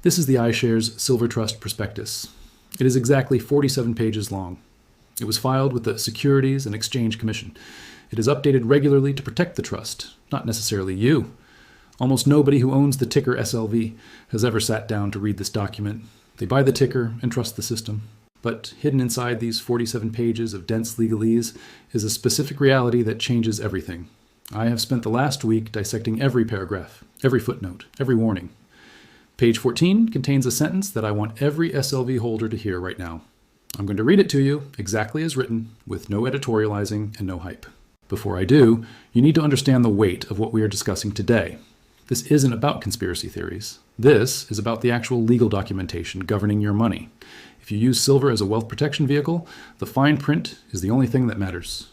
This is the iShares Silver Trust Prospectus. It is exactly 47 pages long. It was filed with the Securities and Exchange Commission. It is updated regularly to protect the trust, not necessarily you. Almost nobody who owns the ticker SLV has ever sat down to read this document. They buy the ticker and trust the system. But hidden inside these 47 pages of dense legalese is a specific reality that changes everything. I have spent the last week dissecting every paragraph, every footnote, every warning. Page 14 contains a sentence that I want every SLV holder to hear right now. I'm going to read it to you exactly as written, with no editorializing and no hype. Before I do, you need to understand the weight of what we are discussing today. This isn't about conspiracy theories. This is about the actual legal documentation governing your money. If you use silver as a wealth protection vehicle, the fine print is the only thing that matters.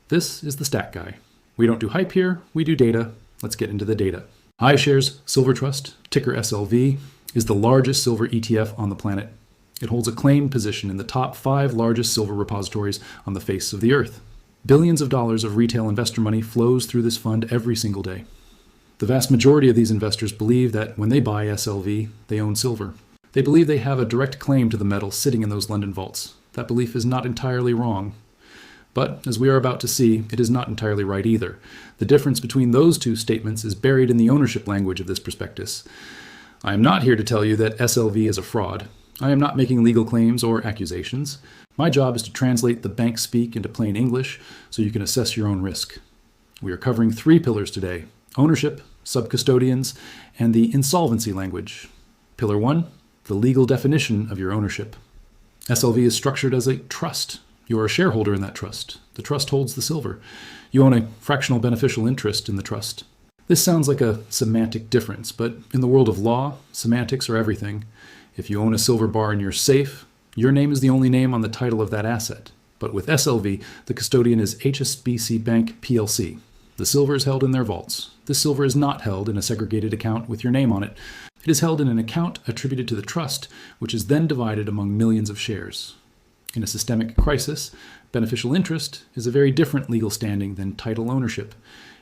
This is the stat guy. We don't do hype here, we do data. Let's get into the data. iShares Silver Trust, ticker SLV, is the largest silver ETF on the planet. It holds a claimed position in the top 5 largest silver repositories on the face of the earth. Billions of dollars of retail investor money flows through this fund every single day. The vast majority of these investors believe that when they buy SLV, they own silver. They believe they have a direct claim to the metal sitting in those London vaults. That belief is not entirely wrong. But, as we are about to see, it is not entirely right either. The difference between those two statements is buried in the ownership language of this prospectus. I am not here to tell you that SLV is a fraud. I am not making legal claims or accusations. My job is to translate the bank speak into plain English so you can assess your own risk. We are covering 3 pillars today: ownership, subcustodians, and the insolvency language. Pillar 1, the legal definition of your ownership. SLV is structured as a trust. You are a shareholder in that trust. The trust holds the silver. You own a fractional beneficial interest in the trust. This sounds like a semantic difference, but in the world of law, semantics are everything. If you own a silver bar in your safe, your name is the only name on the title of that asset. But with SLV, the custodian is HSBC Bank PLC. The silver is held in their vaults. This silver is not held in a segregated account with your name on it. It is held in an account attributed to the trust, which is then divided among millions of shares. In a systemic crisis, beneficial interest is a very different legal standing than title ownership.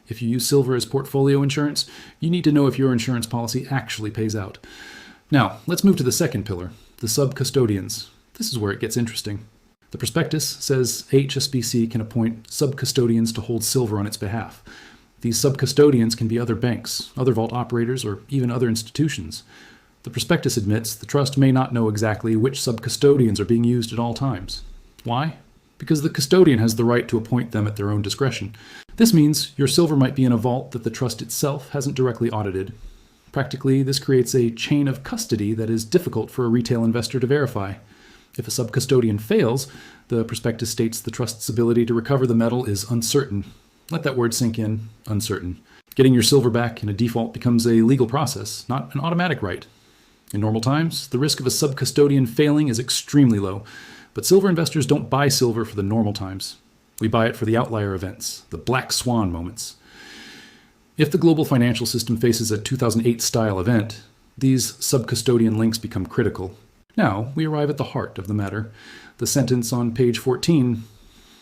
If you use silver as portfolio insurance, you need to know if your insurance policy actually pays out. Now, let's move to the second pillar, the subcustodians. This is where it gets interesting. The prospectus says HSBC can appoint subcustodians to hold silver on its behalf. These subcustodians can be other banks, other vault operators, or even other institutions. The prospectus admits the trust may not know exactly which subcustodians are being used at all times. Why? Because the custodian has the right to appoint them at their own discretion. This means your silver might be in a vault that the trust itself hasn't directly audited. Practically, this creates a chain of custody that is difficult for a retail investor to verify. If a subcustodian fails, the prospectus states the trust's ability to recover the metal is uncertain. Let that word sink in, uncertain. Getting your silver back in a default becomes a legal process, not an automatic right. In normal times, the risk of a subcustodian failing is extremely low, but silver investors don't buy silver for the normal times. We buy it for the outlier events, the black swan moments. If the global financial system faces a 2008-style event, these subcustodian links become critical. Now, we arrive at the heart of the matter. The sentence on page 14.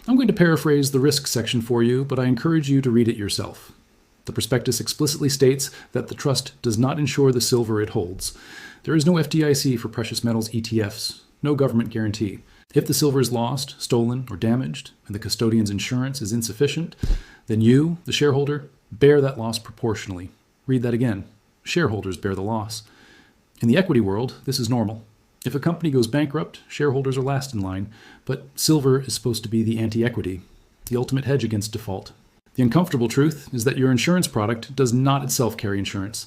I'm going to paraphrase the risk section for you, but I encourage you to read it yourself. The prospectus explicitly states that the trust does not insure the silver it holds. There is no FDIC for precious metals ETFs, no government guarantee. If the silver is lost, stolen, or damaged, and the custodian's insurance is insufficient, then you, the shareholder, bear that loss proportionally. Read that again. Shareholders bear the loss. In the equity world, this is normal. If a company goes bankrupt, shareholders are last in line, but silver is supposed to be the anti-equity, the ultimate hedge against default. The uncomfortable truth is that your insurance product does not itself carry insurance.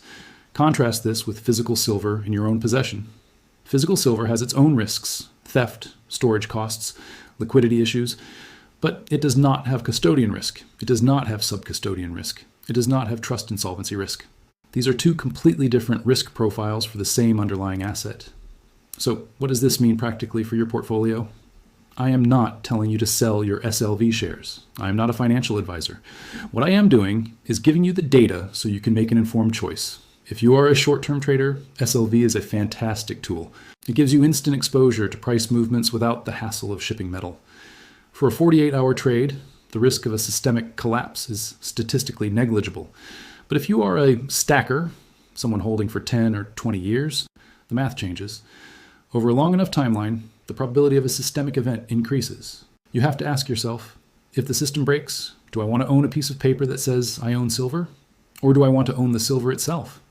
Contrast this with physical silver in your own possession. Physical silver has its own risks, theft, storage costs, liquidity issues, but it does not have custodian risk. It does not have subcustodian risk. It does not have trust insolvency risk. These are 2 completely different risk profiles for the same underlying asset. So what does this mean practically for your portfolio? I am not telling you to sell your SLV shares. I am not a financial advisor. What I am doing is giving you the data so you can make an informed choice. If you are a short-term trader, SLV is a fantastic tool. It gives you instant exposure to price movements without the hassle of shipping metal. For a 48-hour trade, the risk of a systemic collapse is statistically negligible. But if you are a stacker, someone holding for 10 or 20 years, the math changes. Over a long enough timeline, the probability of a systemic event increases. You have to ask yourself, if the system breaks, do I want to own a piece of paper that says I own silver? Or do I want to own the silver itself?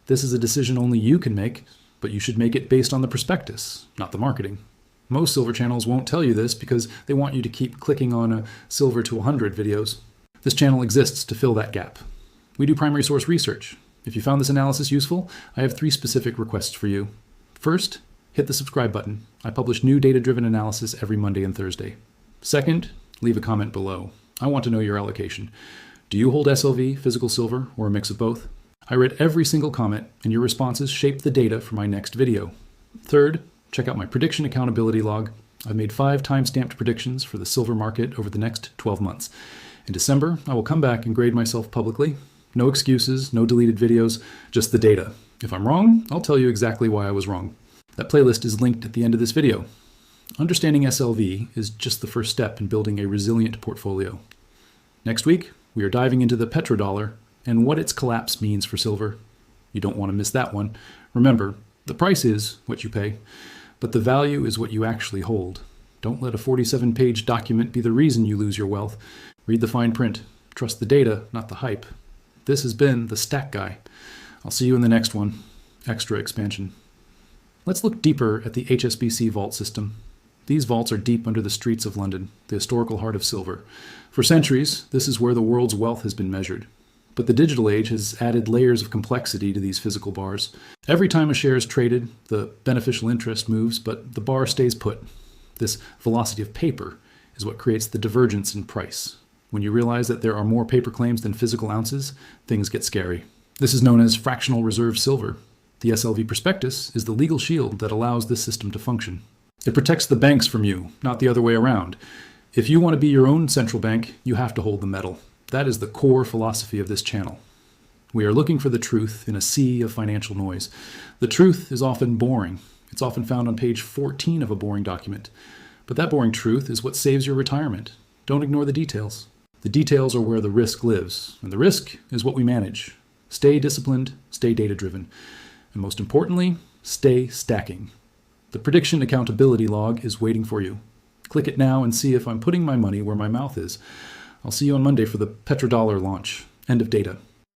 This is a decision only you can make, but you should make it based on the prospectus, not the marketing. Most silver channels won't tell you this because they want you to keep clicking on a silver to 100 videos. This channel exists to fill that gap. We do primary source research. If you found this analysis useful, I have 3 specific requests for you. First, hit the subscribe button. I publish new data-driven analysis every Monday and Thursday. Second, leave a comment below. I want to know your allocation. Do you hold SLV, physical silver, or a mix of both? I read every single comment, and your responses shape the data for my next video. Third, check out my prediction accountability log. I've made 5 time-stamped predictions for the silver market over the next 12 months. In December, I will come back and grade myself publicly. No excuses, no deleted videos, just the data. If I'm wrong, I'll tell you exactly why I was wrong. That playlist is linked at the end of this video. Understanding SLV is just the first step in building a resilient portfolio. Next week, we are diving into the petrodollar and what its collapse means for silver. You don't want to miss that one. Remember, the price is what you pay, but the value is what you actually hold. Don't let a 47-page document be the reason you lose your wealth. Read the fine print. Trust the data, not the hype. This has been The Stack Guy. I'll see you in the next one. Extra expansion. Let's look deeper at the HSBC vault system. These vaults are deep under the streets of London, the historical heart of silver. For centuries, this is where the world's wealth has been measured. But the digital age has added layers of complexity to these physical bars. Every time a share is traded, the beneficial interest moves, but the bar stays put. This velocity of paper is what creates the divergence in price. When you realize that there are more paper claims than physical ounces, things get scary. This is known as fractional reserve silver. The SLV Prospectus is the legal shield that allows this system to function. It protects the banks from you, not the other way around. If you want to be your own central bank, you have to hold the metal. That is the core philosophy of this channel. We are looking for the truth in a sea of financial noise. The truth is often boring. It's often found on page 14 of a boring document. But that boring truth is what saves your retirement. Don't ignore the details. The details are where the risk lives, and the risk is what we manage. Stay disciplined, stay data-driven, and most importantly, stay stacking. The prediction accountability log is waiting for you. Click it now and see if I'm putting my money where my mouth is. I'll see you on Monday for the petrodollar launch. End of data.